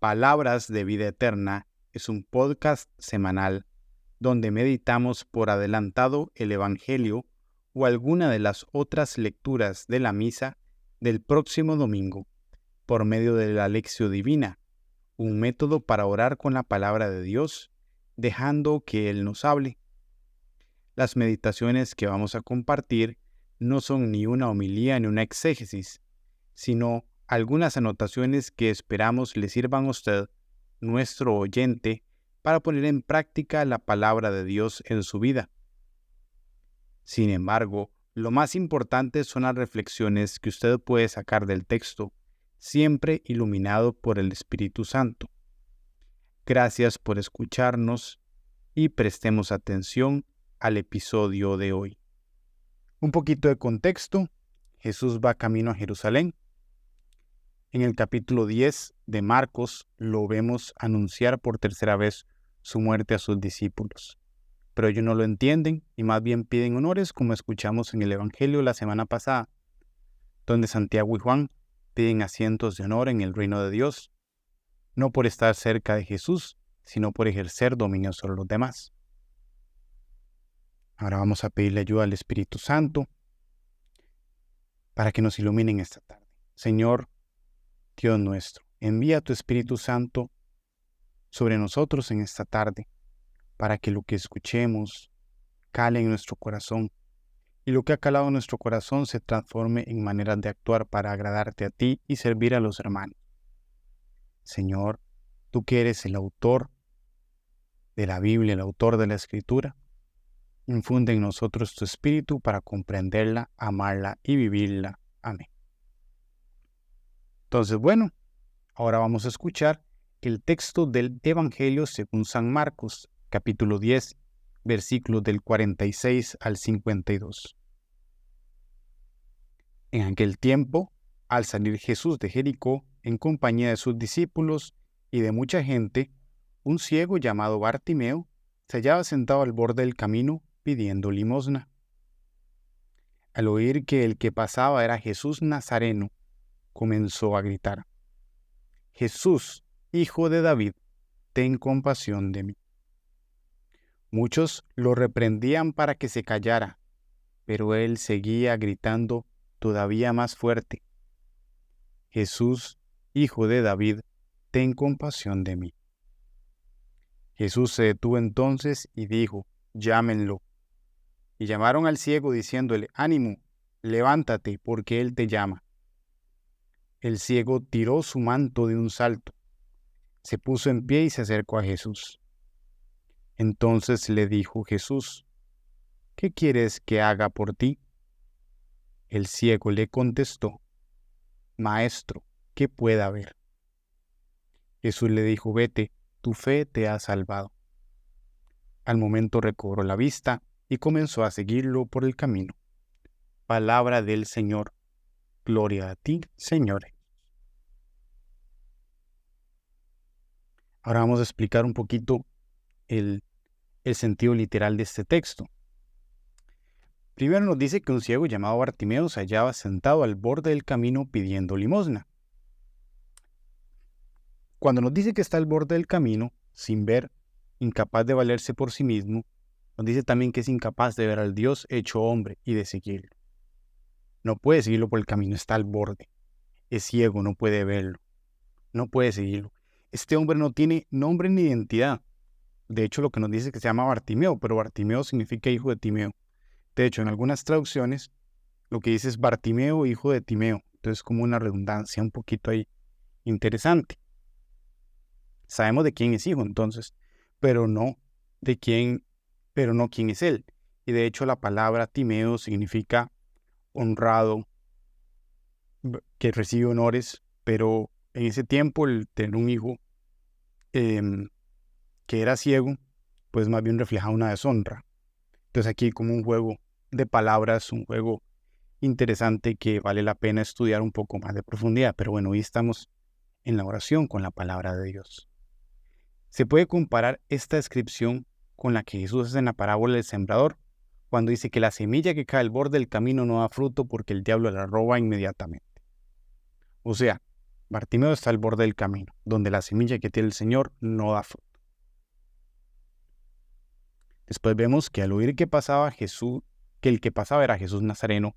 Palabras de Vida Eterna es un podcast semanal donde meditamos por adelantado el Evangelio o alguna de las otras lecturas de la misa del próximo domingo por medio de la Lectio Divina, un método para orar con la palabra de Dios, dejando que Él nos hable. Las meditaciones que vamos a compartir no son ni una homilía ni una exégesis, sino algunas anotaciones que esperamos le sirvan a usted, nuestro oyente, para poner en práctica la palabra de Dios en su vida. Sin embargo, lo más importante son las reflexiones que usted puede sacar del texto, siempre iluminado por el Espíritu Santo. Gracias por escucharnos y prestemos atención al episodio de hoy. Un poquito de contexto: Jesús va camino a Jerusalén. En el capítulo 10 de Marcos lo vemos anunciar por tercera vez su muerte a sus discípulos. Pero ellos no lo entienden y más bien piden honores, como escuchamos en el Evangelio la semana pasada, donde Santiago y Juan piden asientos de honor en el reino de Dios, no por estar cerca de Jesús, sino por ejercer dominio sobre los demás. Ahora vamos a pedirle ayuda al Espíritu Santo para que nos ilumine en esta tarde. Señor Dios nuestro, envía tu Espíritu Santo sobre nosotros en esta tarde, para que lo que escuchemos cale en nuestro corazón, y lo que ha calado en nuestro corazón se transforme en maneras de actuar para agradarte a ti y servir a los hermanos. Señor, tú que eres el autor de la Biblia, el autor de la Escritura, infunde en nosotros tu Espíritu para comprenderla, amarla y vivirla. Amén. Entonces, bueno, ahora vamos a escuchar el texto del Evangelio según San Marcos, capítulo 10, versículos del 46 al 52. En aquel tiempo, al salir Jesús de Jericó, en compañía de sus discípulos y de mucha gente, un ciego llamado Bartimeo se hallaba sentado al borde del camino pidiendo limosna. Al oír que el que pasaba era Jesús Nazareno, comenzó a gritar: «Jesús, Hijo de David, ten compasión de mí». Muchos lo reprendían para que se callara, pero él seguía gritando todavía más fuerte: «Jesús, Hijo de David, ten compasión de mí». Jesús se detuvo entonces y dijo: «Llámenlo». Y llamaron al ciego diciéndole: «Ánimo, levántate, porque él te llama». El ciego tiró su manto de un salto, se puso en pie y se acercó a Jesús. Entonces le dijo Jesús: «¿Qué quieres que haga por ti?». El ciego le contestó: «Maestro, que pueda ver». Jesús le dijo: «Vete, tu fe te ha salvado». Al momento recobró la vista y comenzó a seguirlo por el camino. Palabra del Señor. Gloria a ti, Señor. Ahora vamos a explicar un poquito el sentido literal de este texto. Primero nos dice que un ciego llamado Bartimeo se hallaba sentado al borde del camino pidiendo limosna. Cuando nos dice que está al borde del camino, sin ver, incapaz de valerse por sí mismo, nos dice también que es incapaz de ver al Dios hecho hombre y de seguirlo. No puede seguirlo por el camino, está al borde. Es ciego, no puede verlo. No puede seguirlo. Este hombre no tiene nombre ni identidad. De hecho, lo que nos dice es que se llama Bartimeo, pero Bartimeo significa hijo de Timeo. De hecho, en algunas traducciones, lo que dice es Bartimeo, hijo de Timeo. Entonces, como una redundancia un poquito ahí interesante. Sabemos de quién es hijo, entonces, pero no quién es él. Y de hecho, la palabra Timeo significa honrado, que recibe honores, pero en ese tiempo el tener un hijo que era ciego, pues más bien reflejaba una deshonra. Entonces aquí como un juego de palabras, un juego interesante que vale la pena estudiar un poco más de profundidad. Pero bueno, hoy estamos en la oración con la palabra de Dios. Se puede comparar esta descripción con la que Jesús hace en la parábola del sembrador, cuando dice que la semilla que cae al borde del camino no da fruto porque el diablo la roba inmediatamente. O sea, Bartimeo está al borde del camino, donde la semilla que tiene el Señor no da fruto. Después vemos que al oír que pasaba Jesús, que el que pasaba era Jesús Nazareno,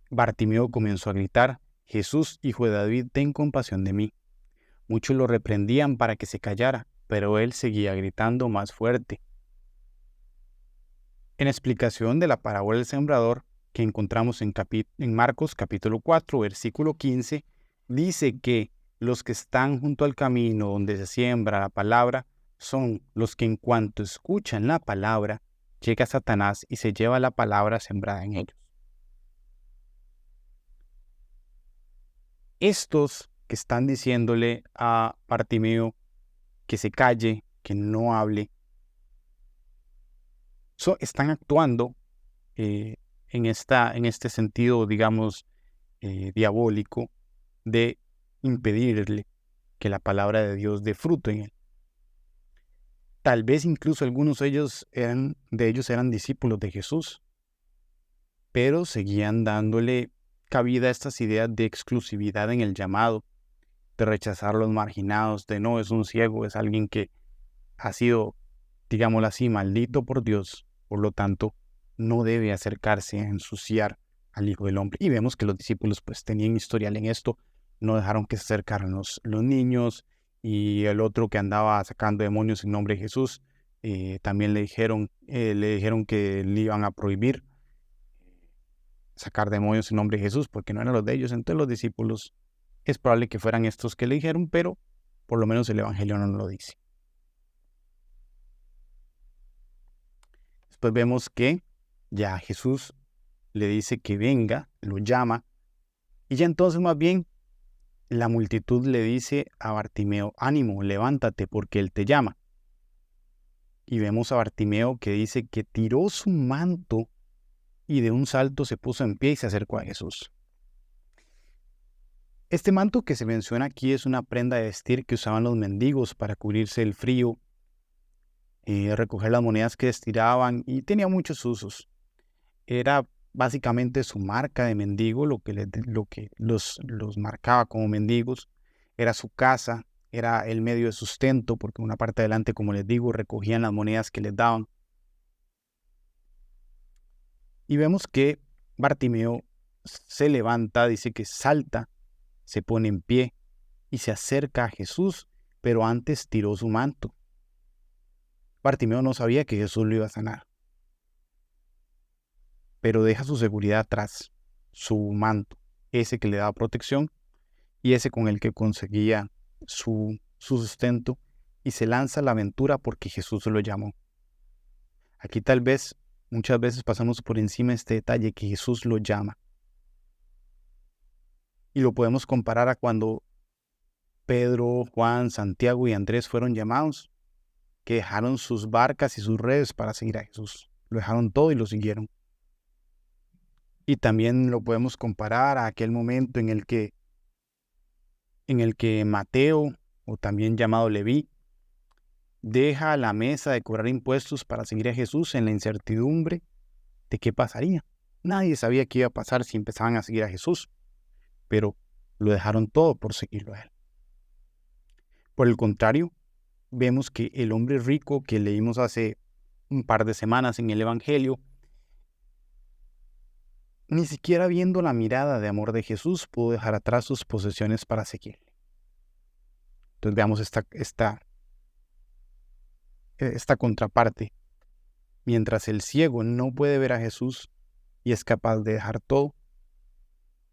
Bartimeo comenzó a gritar: Jesús, hijo de David, ten compasión de mí. Muchos lo reprendían para que se callara, pero él seguía gritando más fuerte. En explicación de la parábola del sembrador, que encontramos en Marcos capítulo 4, versículo 15, dice que los que están junto al camino donde se siembra la palabra son los que en cuanto escuchan la palabra, llega Satanás y se lleva la palabra sembrada en ellos. Estos que están diciéndole a Bartimeo que se calle, que no hable, están actuando en este sentido, digamos, diabólico, de impedirle que la palabra de Dios dé fruto en él. Tal vez incluso algunos de ellos eran discípulos de Jesús, pero seguían dándole cabida a estas ideas de exclusividad en el llamado, de rechazar a los marginados, de no, es un ciego, es alguien que ha sido, digámoslo así, maldito por Dios, por lo tanto, no debe acercarse a ensuciar al Hijo del Hombre. Y vemos que los discípulos pues tenían historial en esto, no dejaron que se acercaran los niños, y el otro que andaba sacando demonios en nombre de Jesús, también le dijeron que le iban a prohibir sacar demonios en nombre de Jesús, porque no eran los de ellos. Entonces los discípulos, es probable que fueran estos que le dijeron, pero por lo menos el Evangelio no lo dice. Después vemos que ya Jesús le dice que venga, lo llama, y ya entonces más bien la multitud le dice a Bartimeo: ánimo, levántate, porque él te llama. Y vemos a Bartimeo que dice que tiró su manto y de un salto se puso en pie y se acercó a Jesús. Este manto que se menciona aquí es una prenda de vestir que usaban los mendigos para cubrirse del frío, recoger las monedas que estiraban, y tenía muchos usos. Era básicamente su marca de mendigo, lo que los marcaba como mendigos. Era su casa, era el medio de sustento, porque una parte adelante, como les digo, recogían las monedas que les daban. Y vemos que Bartimeo se levanta, dice que salta, se pone en pie y se acerca a Jesús, pero antes tiró su manto. Bartimeo no sabía que Jesús lo iba a sanar, pero deja su seguridad atrás, su manto, ese que le daba protección y ese con el que conseguía su sustento, y se lanza a la aventura porque Jesús lo llamó. Aquí muchas veces pasamos por encima este detalle, que Jesús lo llama. Y lo podemos comparar a cuando Pedro, Juan, Santiago y Andrés fueron llamados, que dejaron sus barcas y sus redes para seguir a Jesús. Lo dejaron todo y lo siguieron. Y también lo podemos comparar a aquel momento en el que Mateo, o también llamado Leví, deja la mesa de cobrar impuestos para seguir a Jesús en la incertidumbre de qué pasaría. Nadie sabía qué iba a pasar si empezaban a seguir a Jesús, pero lo dejaron todo por seguirlo a él. Por el contrario, vemos que el hombre rico que leímos hace un par de semanas en el Evangelio, ni siquiera viendo la mirada de amor de Jesús, pudo dejar atrás sus posesiones para seguirle. Entonces veamos esta contraparte. Mientras el ciego no puede ver a Jesús y es capaz de dejar todo,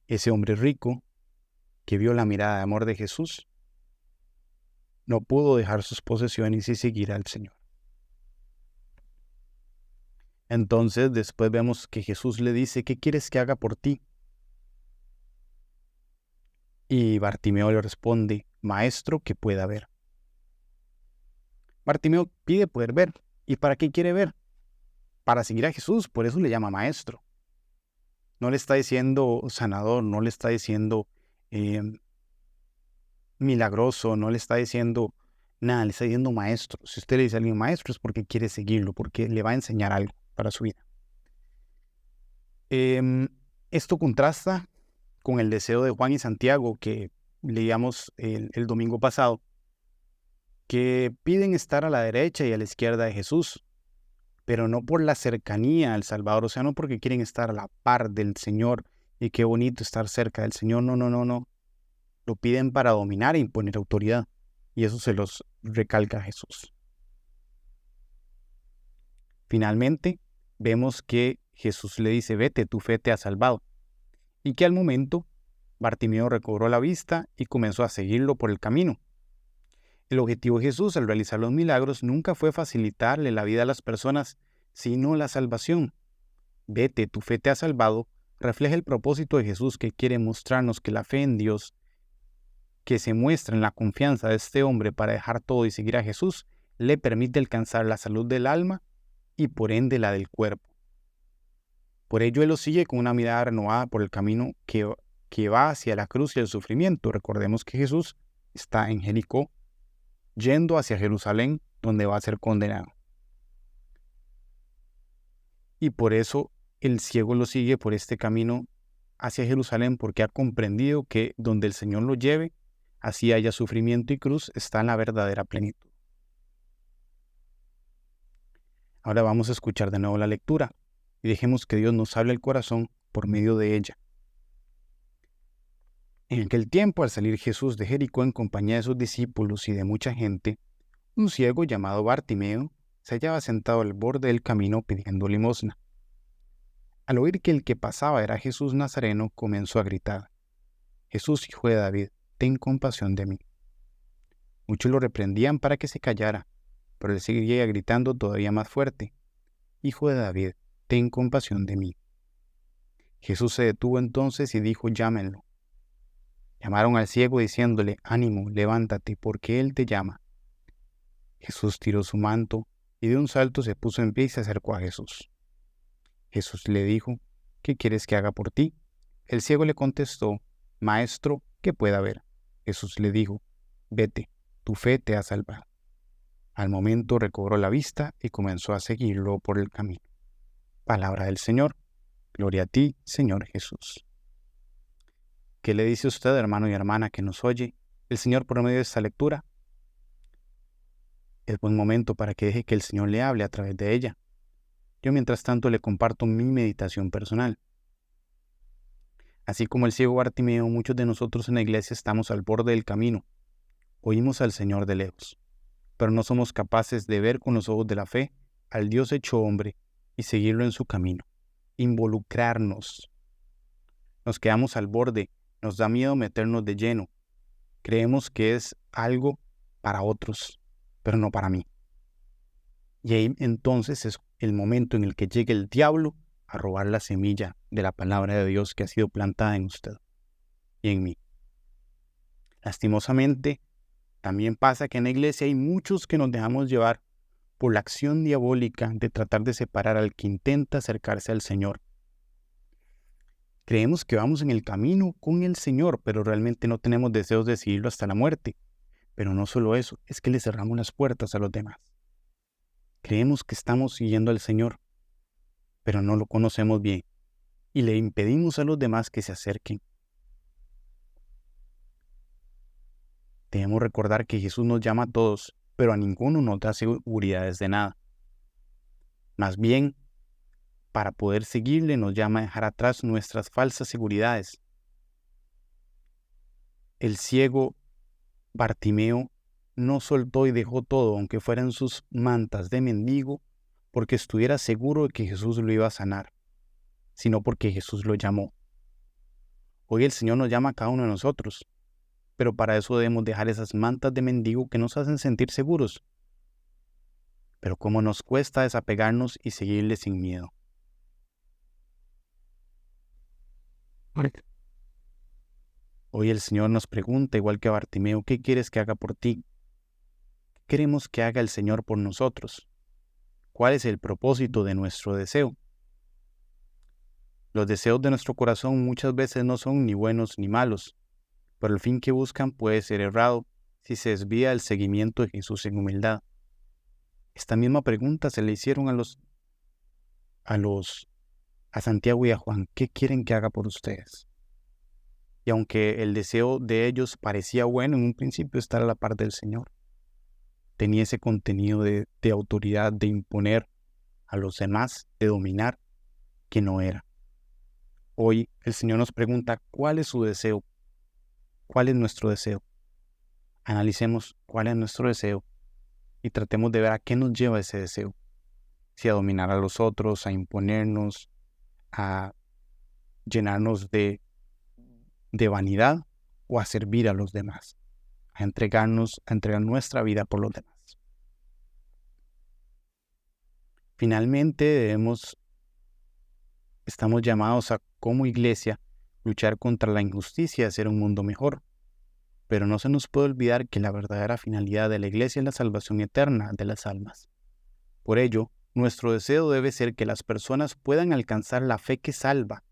ese hombre rico que vio la mirada de amor de Jesús no pudo dejar sus posesiones y seguir al Señor. Entonces después vemos que Jesús le dice: ¿qué quieres que haga por ti? Y Bartimeo le responde: maestro, que pueda ver. Bartimeo pide poder ver. ¿Y para qué quiere ver? Para seguir a Jesús, por eso le llama maestro. No le está diciendo sanador, no le está diciendo milagroso, no le está diciendo nada, le está diciendo maestro. Si usted le dice a alguien maestro, es porque quiere seguirlo, porque le va a enseñar algo para su vida. Esto contrasta con el deseo de Juan y Santiago, que leíamos el domingo pasado, que piden estar a la derecha y a la izquierda de Jesús, pero no por la cercanía al Salvador, o sea, no porque quieren estar a la par del Señor y qué bonito estar cerca del Señor, no, no, no, no. Lo piden para dominar e imponer autoridad, y eso se los recalca Jesús. Finalmente, vemos que Jesús le dice, vete, tu fe te ha salvado, y que al momento Bartimeo recobró la vista y comenzó a seguirlo por el camino. El objetivo de Jesús al realizar los milagros nunca fue facilitarle la vida a las personas, sino la salvación. Vete, tu fe te ha salvado, refleja el propósito de Jesús, que quiere mostrarnos que la fe en Dios, que se muestra en la confianza de este hombre para dejar todo y seguir a Jesús, le permite alcanzar la salud del alma y por ende la del cuerpo. Por ello él lo sigue con una mirada renovada por el camino que va hacia la cruz y el sufrimiento. Recordemos que Jesús está en Jericó, yendo hacia Jerusalén, donde va a ser condenado. Y por eso el ciego lo sigue por este camino hacia Jerusalén, porque ha comprendido que donde el Señor lo lleve, así haya sufrimiento y cruz, está en la verdadera plenitud. Ahora vamos a escuchar de nuevo la lectura y dejemos que Dios nos hable el corazón por medio de ella. En aquel tiempo, al salir Jesús de Jericó en compañía de sus discípulos y de mucha gente, un ciego llamado Bartimeo se hallaba sentado al borde del camino pidiendo limosna. Al oír que el que pasaba era Jesús Nazareno, comenzó a gritar, Jesús, hijo de David, ten compasión de mí. Muchos lo reprendían para que se callara, pero él seguía gritando todavía más fuerte, Hijo de David, ten compasión de mí. Jesús se detuvo entonces y dijo, llámenlo. Llamaron al ciego diciéndole, ánimo, levántate, porque él te llama. Jesús tiró su manto y de un salto se puso en pie y se acercó a Jesús. Jesús le dijo, ¿qué quieres que haga por ti? El ciego le contestó, Maestro, que pueda ver. Jesús le dijo, vete, tu fe te ha salvado. Al momento recobró la vista y comenzó a seguirlo por el camino. Palabra del Señor. Gloria a ti, Señor Jesús. ¿Qué le dice usted, hermano y hermana que nos oye, el Señor por medio de esta lectura? Es buen momento para que deje que el Señor le hable a través de ella. Yo mientras tanto le comparto mi meditación personal. Así como el ciego Bartimeo, muchos de nosotros en la iglesia estamos al borde del camino. Oímos al Señor de lejos, pero no somos capaces de ver con los ojos de la fe al Dios hecho hombre y seguirlo en su camino, involucrarnos. Nos quedamos al borde, nos da miedo meternos de lleno. Creemos que es algo para otros, pero no para mí. Y ahí entonces es el momento en el que llega el diablo a robar la semilla de la palabra de Dios que ha sido plantada en usted y en mí. Lastimosamente, también pasa que en la iglesia hay muchos que nos dejamos llevar por la acción diabólica de tratar de separar al que intenta acercarse al Señor. Creemos que vamos en el camino con el Señor, pero realmente no tenemos deseos de seguirlo hasta la muerte. Pero no solo eso, es que le cerramos las puertas a los demás. Creemos que estamos siguiendo al Señor, pero no lo conocemos bien, y le impedimos a los demás que se acerquen. Debemos recordar que Jesús nos llama a todos, pero a ninguno nos da seguridades de nada. Más bien, para poder seguirle nos llama a dejar atrás nuestras falsas seguridades. El ciego Bartimeo no soltó y dejó todo, aunque fueran sus mantas de mendigo, porque estuviera seguro de que Jesús lo iba a sanar, sino porque Jesús lo llamó. Hoy el Señor nos llama a cada uno de nosotros, pero para eso debemos dejar esas mantas de mendigo que nos hacen sentir seguros. Pero cómo nos cuesta desapegarnos y seguirle sin miedo. Hoy el Señor nos pregunta, igual que a Bartimeo, ¿qué quieres que haga por ti? ¿Qué queremos que haga el Señor por nosotros? ¿Cuál es el propósito de nuestro deseo? Los deseos de nuestro corazón muchas veces no son ni buenos ni malos, pero el fin que buscan puede ser errado si se desvía del seguimiento de Jesús en humildad. Esta misma pregunta se le hicieron a Santiago y a Juan, ¿qué quieren que haga por ustedes? Y aunque el deseo de ellos parecía bueno, en un principio estar a la par del Señor, tenía ese contenido de autoridad, de imponer a los demás, de dominar, que no era. Hoy el Señor nos pregunta, ¿cuál es su deseo? ¿Cuál es nuestro deseo? Analicemos cuál es nuestro deseo y tratemos de ver a qué nos lleva ese deseo. Si a dominar a los otros, a imponernos, a llenarnos de vanidad o a servir a los demás, a entregar nuestra vida por los demás. Finalmente estamos llamados a, como iglesia, luchar contra la injusticia y hacer un mundo mejor. Pero no se nos puede olvidar que la verdadera finalidad de la iglesia es la salvación eterna de las almas. Por ello, nuestro deseo debe ser que las personas puedan alcanzar la fe que salva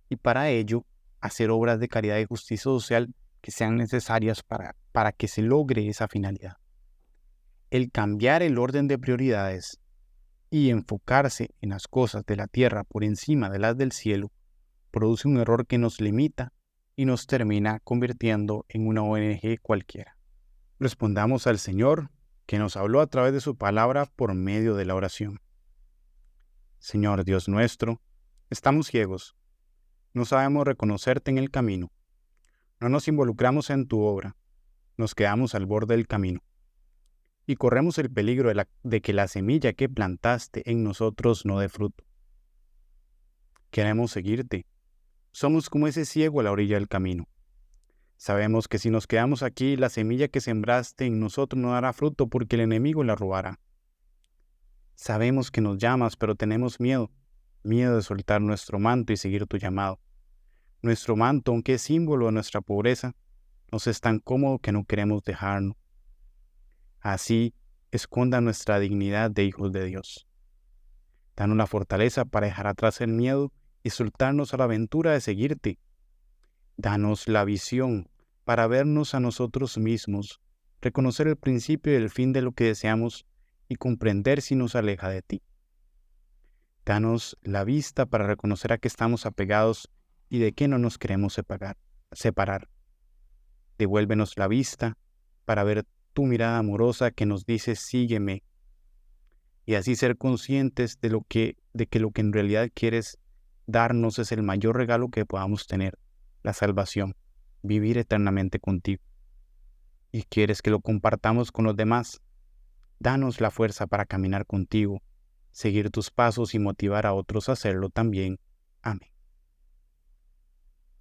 y para ello hacer obras de caridad y justicia social que sean necesarias para que se logre esa finalidad. El cambiar el orden de prioridades y enfocarse en las cosas de la tierra por encima de las del cielo produce un error que nos limita y nos termina convirtiendo en una ONG cualquiera. Respondamos al Señor, que nos habló a través de su palabra por medio de la oración. Señor Dios nuestro, estamos ciegos, no sabemos reconocerte en el camino, no nos involucramos en tu obra, nos quedamos al borde del camino y corremos el peligro de que la semilla que plantaste en nosotros no dé fruto. Queremos seguirte. Somos como ese ciego a la orilla del camino. Sabemos que si nos quedamos aquí, la semilla que sembraste en nosotros no dará fruto porque el enemigo la robará. Sabemos que nos llamas, pero tenemos miedo de soltar nuestro manto y seguir tu llamado. Nuestro manto, aunque es símbolo de nuestra pobreza, nos es tan cómodo que no queremos dejarlo. Así, esconda nuestra dignidad de hijos de Dios. Danos la fortaleza para dejar atrás el miedo y soltarnos a la aventura de seguirte. Danos la visión para vernos a nosotros mismos, reconocer el principio y el fin de lo que deseamos y comprender si nos aleja de ti. Danos la vista para reconocer a qué estamos apegados y de qué no nos queremos separar. Devuélvenos la vista para ver tu mirada amorosa que nos dice sígueme y así ser conscientes de que lo que en realidad quieres darnos es el mayor regalo que podamos tener, la salvación, vivir eternamente contigo. Y quieres que lo compartamos con los demás. Danos la fuerza para caminar contigo, seguir tus pasos y motivar a otros a hacerlo también. Amén.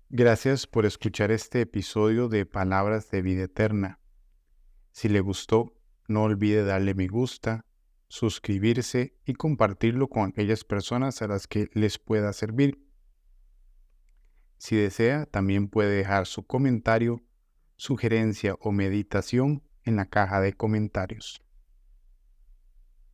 Gracias por escuchar este episodio de Palabras de Vida Eterna. Si le gustó, no olvide darle me gusta, suscribirse y compartirlo con aquellas personas a las que les pueda servir. Si desea, también puede dejar su comentario, sugerencia o meditación en la caja de comentarios.